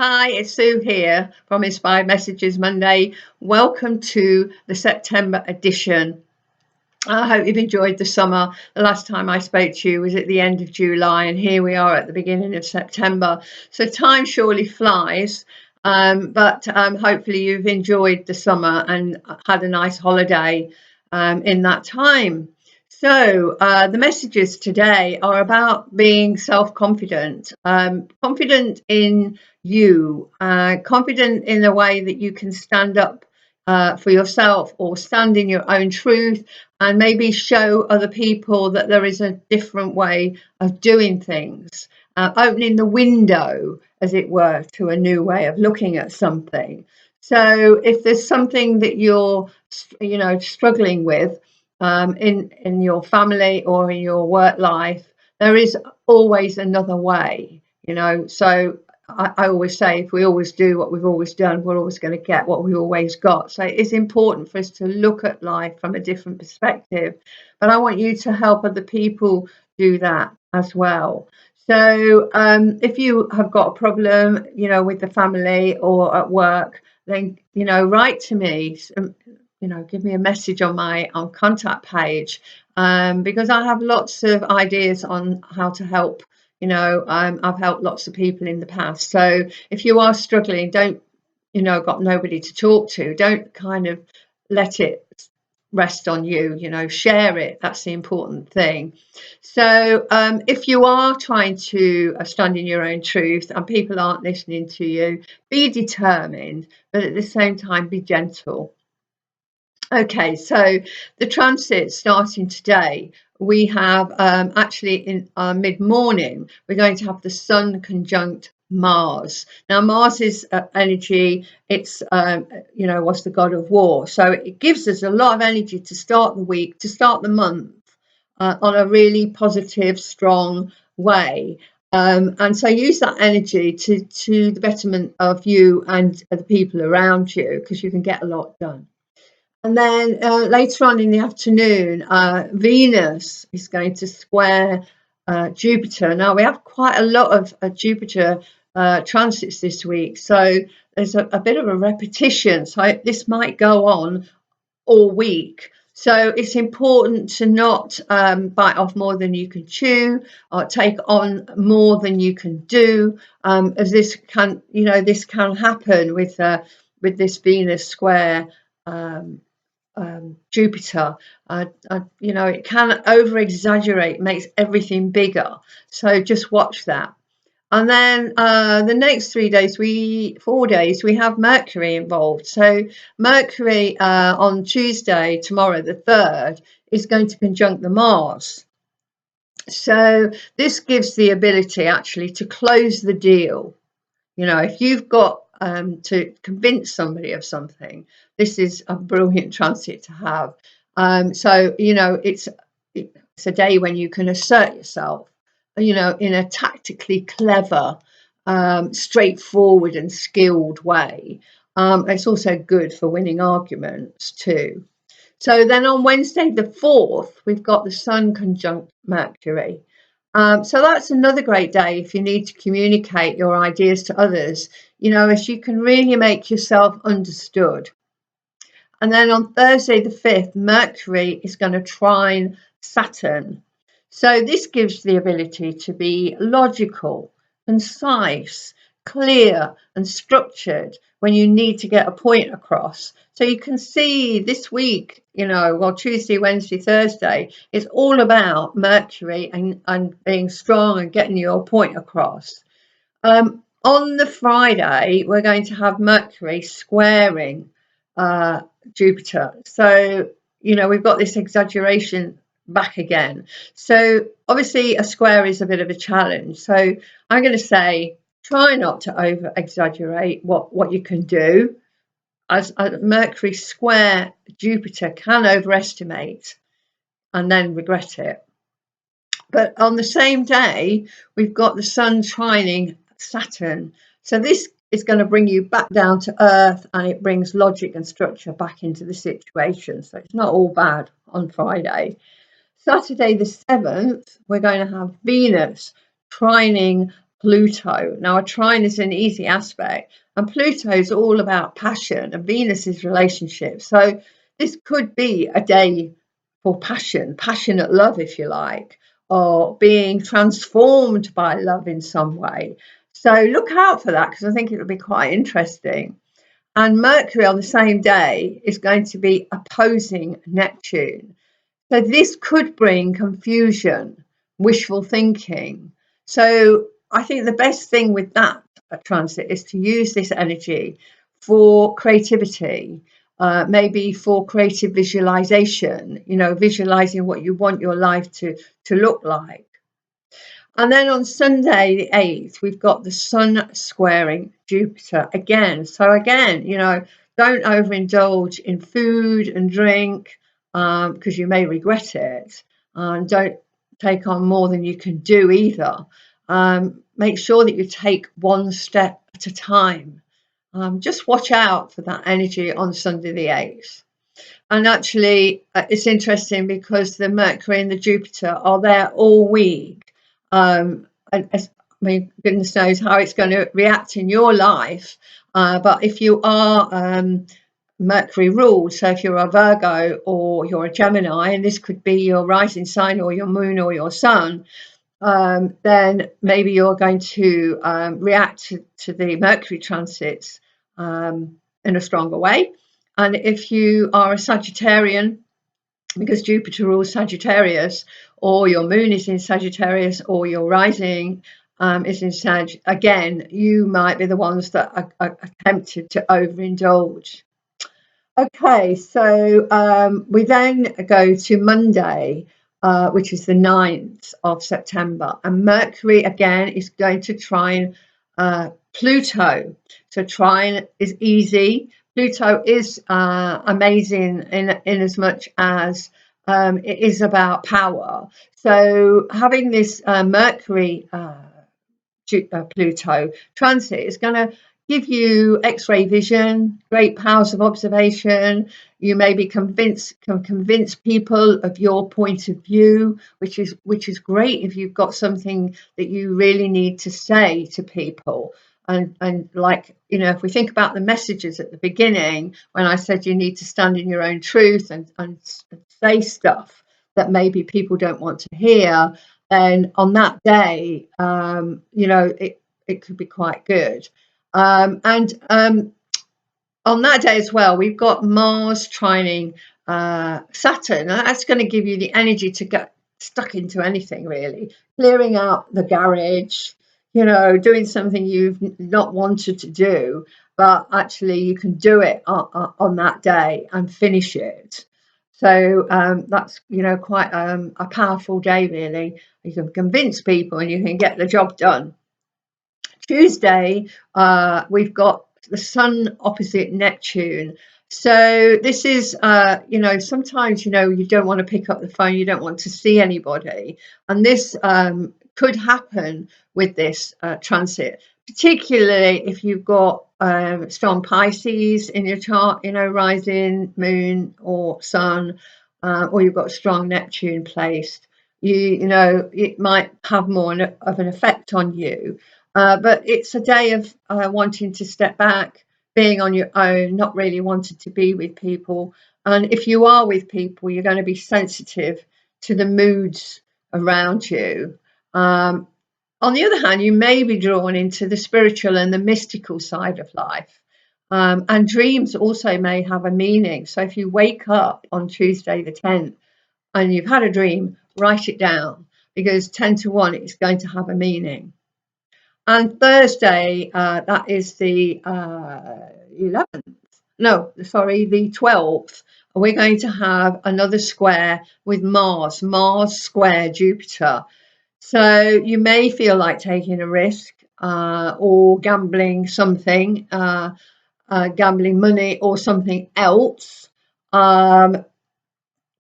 Hi, it's Sue here from Inspired Messages Monday. Welcome to the September edition. I hope you've enjoyed the summer. The last time I spoke to you was at the end of July, and here we are at the beginning of September. So time surely flies, but hopefully you've enjoyed the summer and had a nice holiday in that time. So the messages today are about being self-confident, confident in you, confident in the way that you can stand up for yourself or stand in your own truth and maybe show other people that there is a different way of doing things, opening the window, as it were, to a new way of looking at something. So if there's something that you're, struggling with in your family or in your work life, there is always another way, So I always say, if we always do what we've always done, we're always going to get what we've always got. So it's important for us to look at life from a different perspective. But I want you to help other people do that as well. So if you have got a problem, with the family or at work, then, write to me, give me a message on my contact page, because I have lots of ideas on how to help. I've helped lots of people in the past. So if you are struggling, don't, got nobody to talk to, don't kind of let it rest on you, share it. That's the important thing. So if you are trying to stand in your own truth and people aren't listening to you, be determined, but at the same time, be gentle. Okay, so the transit starting today, we have actually in mid-morning, we're going to have the Sun conjunct Mars. Now, Mars is energy, it's, was the god of war. So it gives us a lot of energy to start the week, to start the month on a really positive, strong way. And so use that energy to the betterment of you and the people around you, because you can get a lot done. And then later on in the afternoon, Venus is going to square Jupiter. Now, we have quite a lot of Jupiter transits this week, so there's a bit of a repetition. So this might go on all week. So it's important to not bite off more than you can chew, or take on more than you can do, as this can happen with this Venus square Jupiter. It can over exaggerate, makes everything bigger. So just watch that. And then the next 4 days, we have Mercury involved. So Mercury on Tuesday, tomorrow, the 3rd, is going to conjunct the Mars. So this gives the ability actually to close the deal. If you've got to convince somebody of something, this is a brilliant transit to have. So it's a day when you can assert yourself, in a tactically clever, straightforward and skilled way. It's also good for winning arguments too. So then on Wednesday the 4th, we've got the Sun conjunct Mercury. So that's another great day if you need to communicate your ideas to others, as you can really make yourself understood. And then on Thursday the 5th, Mercury is going to trine Saturn. So this gives the ability to be logical, concise, clear and structured when you need to get a point across. So you can see this week, Tuesday, Wednesday, Thursday, it's all about Mercury and being strong and getting your point across. On the Friday, we're going to have Mercury squaring Jupiter. So, we've got this exaggeration back again. So obviously a square is a bit of a challenge. So I'm going to say, try not to over exaggerate what you can do, as Mercury square Jupiter can overestimate and then regret it. But on the same day, we've got the Sun trining Saturn. So this is going to bring you back down to earth, and it brings logic and structure back into the situation. So it's not all bad on Friday. Saturday the 7th, we're going to have Venus trining Pluto. Now, a trine is an easy aspect, and Pluto is all about passion, and Venus is relationships. So this could be a day for passion, passionate love, if you like, or being transformed by love in some way. So look out for that, because I think it'll be quite interesting. And Mercury on the same day is going to be opposing Neptune. So this could bring confusion, wishful thinking. So I think the best thing with that transit is to use this energy for creativity, maybe for creative visualization, visualizing what you want your life to look like. And then on Sunday, the 8th, we've got the Sun squaring Jupiter again. So again, don't overindulge in food and drink, because you may regret it. Don't take on more than you can do either. Make sure that you take one step at a time. Just watch out for that energy on Sunday the 8th. And actually, it's interesting because the Mercury and the Jupiter are there all week. I mean, goodness knows how it's going to react in your life. But if you are Mercury ruled, so if you're a Virgo or you're a Gemini, and this could be your rising sign or your moon or your sun, then maybe you're going to react to the Mercury transits in a stronger way. And if you are a Sagittarian, because Jupiter rules Sagittarius, or your moon is in Sagittarius, or your rising is in Sag, again, you might be the ones that are tempted to overindulge. Okay, so we then go to Monday, which is the 9th of September, and Mercury again is going to trine Pluto. So trine is easy. Pluto is amazing in as much as it is about power. So having this Mercury Pluto transit is going to give you X-ray vision, great powers of observation. You may be can convince people of your point of view, which is great if you've got something that you really need to say to people. And like, if we think about the messages at the beginning, when I said you need to stand in your own truth and say stuff that maybe people don't want to hear, then on that day, it could be quite good. And on that day as well, we've got Mars trining Saturn, and that's going to give you the energy to get stuck into anything, really. Clearing out the garage, doing something you've not wanted to do, but actually you can do it on that day and finish it. So that's, quite a powerful day, really. You can convince people and you can get the job done. Tuesday, we've got the Sun opposite Neptune. So this is, sometimes, you don't want to pick up the phone, you don't want to see anybody. And this could happen with this transit, particularly if you've got strong Pisces in your chart, rising, moon or sun, or you've got strong Neptune placed. It might have more of an effect on you. But it's a day of wanting to step back, being on your own, not really wanting to be with people. And if you are with people, you're going to be sensitive to the moods around you. On the other hand, you may be drawn into the spiritual and the mystical side of life. And dreams also may have a meaning. So if you wake up on Tuesday the 10th and you've had a dream, write it down, because 10 to 1, it's going to have a meaning. And Thursday, that is the 11th. No, sorry, the 12th. We're going to have another square with Mars square Jupiter. So you may feel like taking a risk or gambling something, gambling money or something else.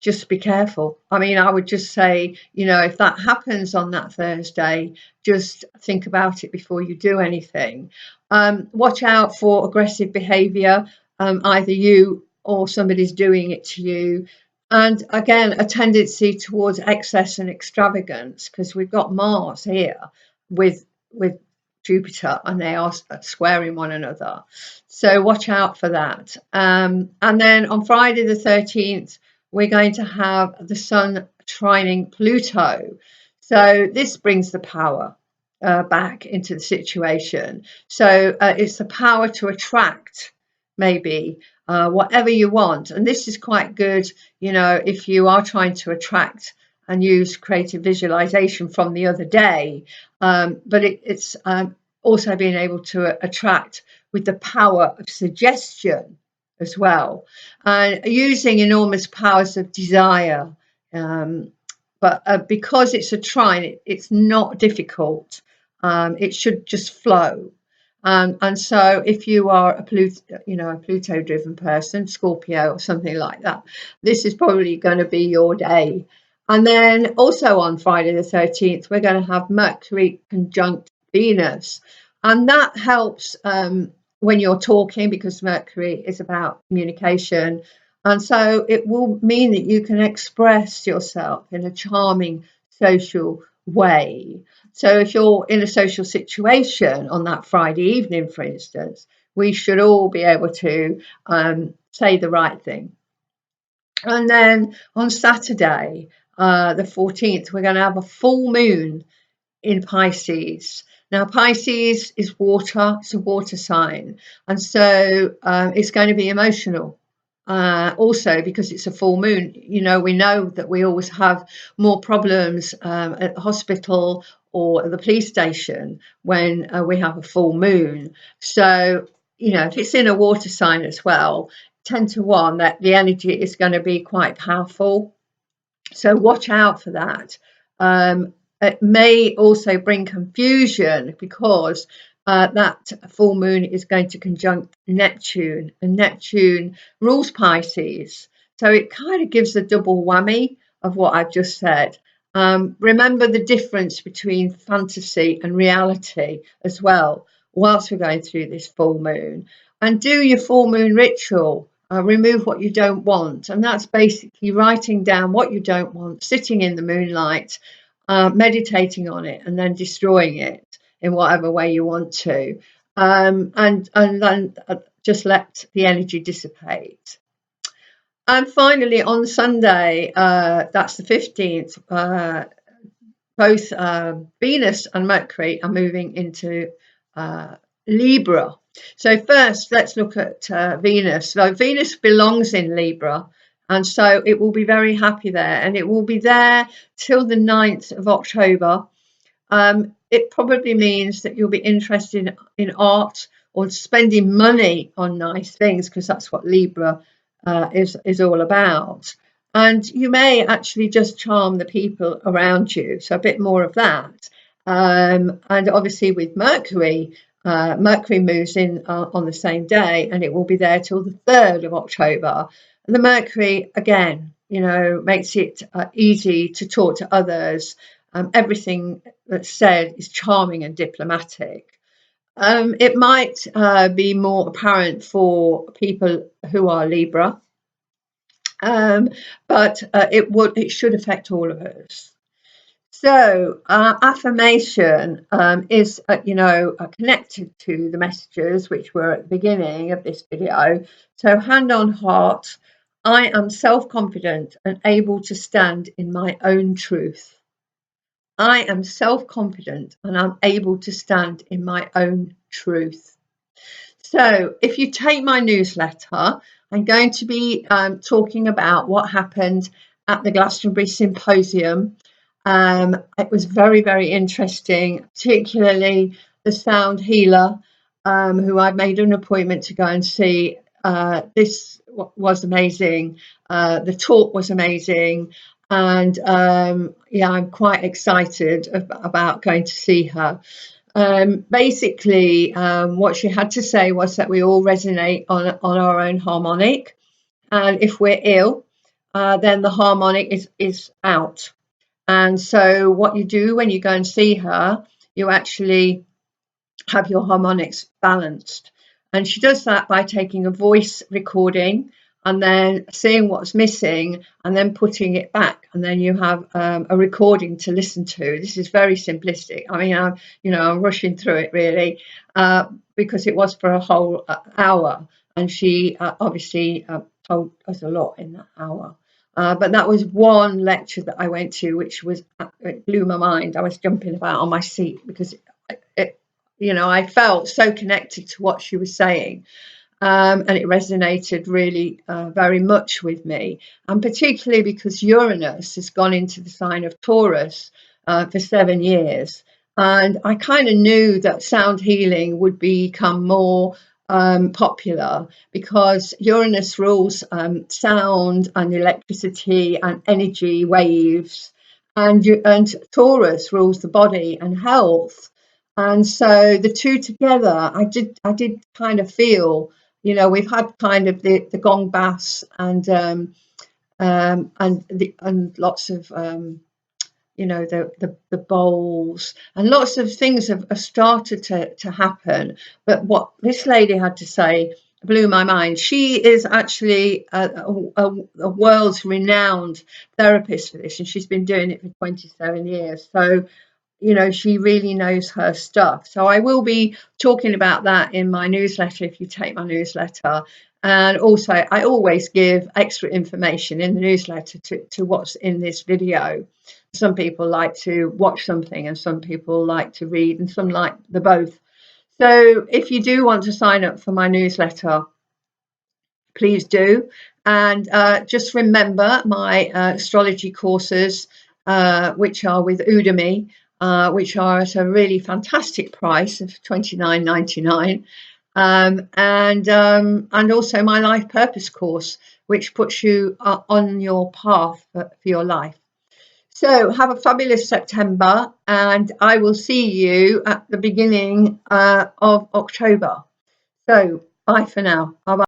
Just be careful. I mean, I would just say, if that happens on that Thursday, just think about it before you do anything. Watch out for aggressive behaviour, either you or somebody's doing it to you. And again, a tendency towards excess and extravagance, because we've got Mars here with Jupiter, and they are squaring one another. So watch out for that. And then on Friday the 13th, we're going to have the Sun trining Pluto. So this brings the power back into the situation. So it's the power to attract, maybe, whatever you want. And this is quite good, you know, if you are trying to attract and use creative visualization from the other day. But it's also being able to attract with the power of suggestion as well, and using enormous powers of desire. But because it's a trine, it's not difficult. It should just flow. And so if you are a Pluto driven person, Scorpio or something like that, this is probably going to be your day. And then also on Friday the 13th, we're going to have Mercury conjunct Venus. And that helps when you're talking, because Mercury is about communication. And so it will mean that you can express yourself in a charming social way. So if you're in a social situation on that Friday evening, for instance, we should all be able to say the right thing. And then on Saturday, the 14th, we're going to have a full moon in Pisces. Now, Pisces is water, it's a water sign. And so it's going to be emotional. Also, because it's a full moon, you know, we know that we always have more problems at the hospital or at the police station when we have a full moon. So, you know, if it's in a water sign as well, 10 to 1, that the energy is going to be quite powerful. So watch out for that. It may also bring confusion because that full moon is going to conjunct Neptune, and Neptune rules Pisces. So it kind of gives a double whammy of what I've just said. Remember the difference between fantasy and reality as well, whilst we're going through this full moon. And do your full moon ritual. Remove what you don't want, and that's basically writing down what you don't want, sitting in the moonlight, meditating on it, and then destroying it in whatever way you want to, and then just let the energy dissipate. And finally, on Sunday, that's the 15th, both Venus and Mercury are moving into Libra. So first, let's look at Venus. So Venus belongs in Libra, and so it will be very happy there, and it will be there till the 9th of October. It probably means that you'll be interested in art or spending money on nice things, because that's what Libra is all about. And you may actually just charm the people around you. So a bit more of that. And obviously with Mercury, Mercury moves in on the same day, and it will be there till the 3rd of October. And the Mercury, again, you know, makes it easy to talk to others. Everything that's said is charming and diplomatic. It might be more apparent for people who are Libra, but it should affect all of us. So affirmation is, connected to the messages which were at the beginning of this video. So hand on heart, I am self-confident and able to stand in my own truth. I am self-confident and I'm able to stand in my own truth. So if you take my newsletter, I'm going to be talking about what happened at the Glastonbury Symposium. It was very, very interesting, particularly the sound healer, who I've made an appointment to go and see. This was amazing. The talk was amazing. And I'm quite excited about going to see her. Basically, what she had to say was that we all resonate on our own harmonic, and if we're ill, then the harmonic is out. And so what you do when you go and see her, you actually have your harmonics balanced. And she does that by taking a voice recording and then seeing what's missing and then putting it back and then you have a recording to listen to. This is very simplistic. I mean, I'm rushing through it really, because it was for a whole hour, and she obviously told us a lot in that hour. But that was one lecture that I went to, which it blew my mind. I was jumping about on my seat because I felt so connected to what she was saying. And it resonated really very much with me, and particularly because Uranus has gone into the sign of Taurus for 7 years, and I kind of knew that sound healing would become more popular because Uranus rules sound and electricity and energy waves, and Taurus rules the body and health. And so the two together, I did kind of feel, we've had kind of the gong bass and lots of the bowls, and lots of things have started to happen. But what this lady had to say blew my mind. She is actually a world's renowned therapist for this, and she's been doing it for 27 years. So she really knows her stuff. So I will be talking about that in my newsletter if you take my newsletter. And also, I always give extra information in the newsletter to what's in this video. Some people like to watch something, and some people like to read, and some like the both. So if you do want to sign up for my newsletter, please do. And just remember my astrology courses, which are with Udemy, which are at a really fantastic price of $29.99, and also my life purpose course, which puts you on your path for your life. So have a fabulous September, and I will see you at the beginning of October. So bye for now. Bye bye.